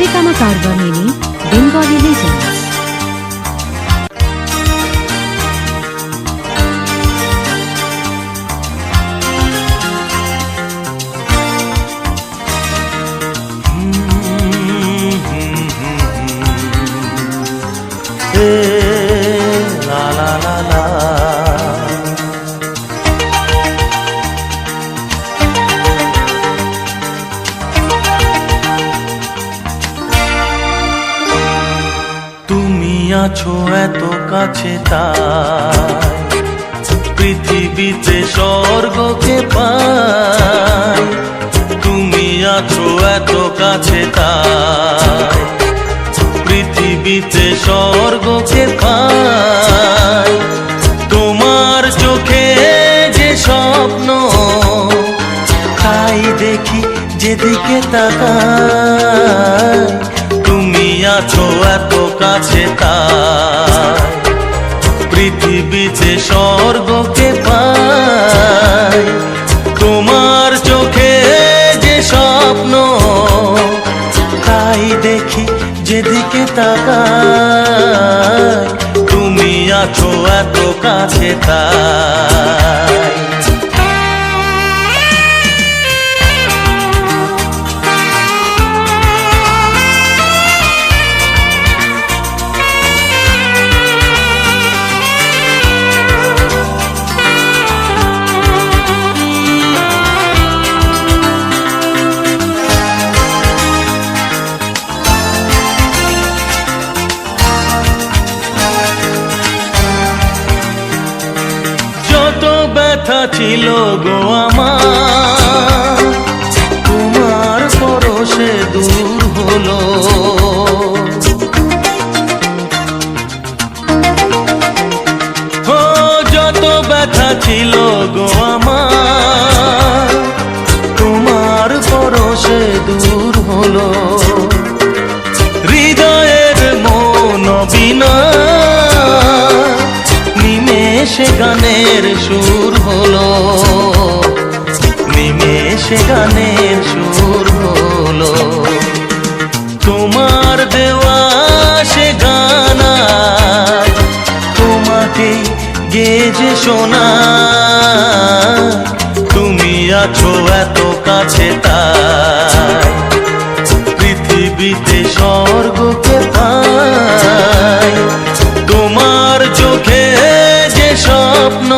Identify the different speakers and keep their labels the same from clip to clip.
Speaker 1: Saregama Karwa Mini Bengali Legends.
Speaker 2: La la la la. তুমি আছো এত কাছে তাই পৃথিবীতে স্বর্গকে পাই। তুমি আছো এত কাছে তাই পৃথিবীতে স্বর্গকে পাই। তোমার চোখে যে স্বপ্ন তাই দেখি যেদিকে তাকাই। তুমি আছো এত কাছে তাই পৃথিবীতে স্বর্গকে পাই। তোমার চোখে যে স্বপ্ন তাই দেখি যেদিকে তাকাই। তুমি আছো এত কাছে তাই। ব্যথা ছিল গো আমার তোমার পরশে দূর হলো। ও যত ব্যথা ছিল গো আমার তোমার পরশে দূর হলো। হৃদয়ের মন বিনা নিমেষে গানের সুর হলো। নিমেষে গানের সুর হলো। তোমার দেওয়া সে গানা তোমাকে গেজে শোনা। তুমি আছো এত কাছে তাই পৃথিবীতে স্বর্গকে পাই। তোমার চোখে যে স্বপ্ন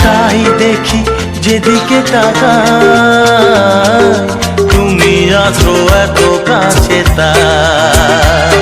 Speaker 2: তাই দেখি যেদিকে তাকাই। তুমি আছো এত কাছে তাই।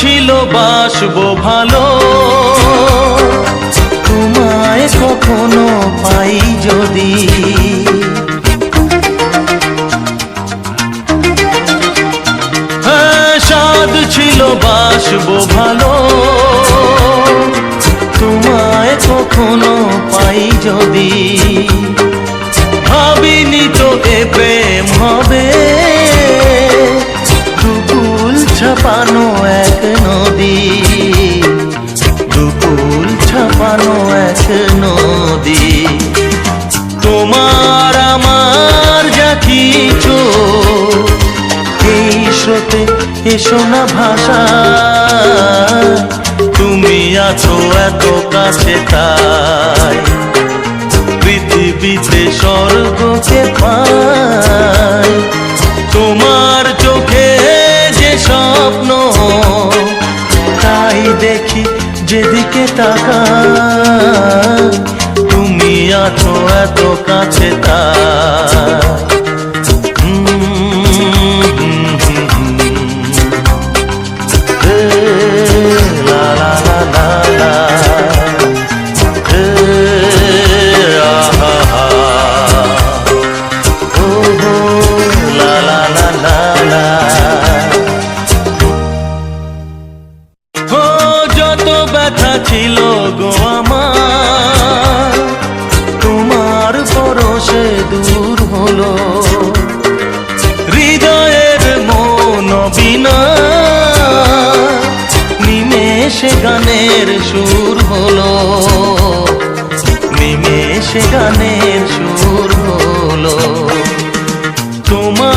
Speaker 2: ছিল বাসবো ভালো তোমায় কখনো পাই যদি। হ্যাঁ সাধ ছিল বাসবো ভালো তোমায় কখনো পাই যদি। ভাবিনি তো এ প্রেম হবে দুকুল ছাপানো এক নদী। দুকুল ছাপানো এক নদী। তোমার আমার যা কিছু এই স্রোতে এসো না ভাষা। তুমি আছো এত কাছে তাই পৃথিবীতে স্বর্গকে পাই। তোমার চোখে যে স্বপ্ন তাই দেখি যেদিকে তাকাই। তুমি আছো এত কাছে তাই। La la la la la. নিমেষে গানের সুর হলো, নিমেষে গানের সুর হলো। তোমার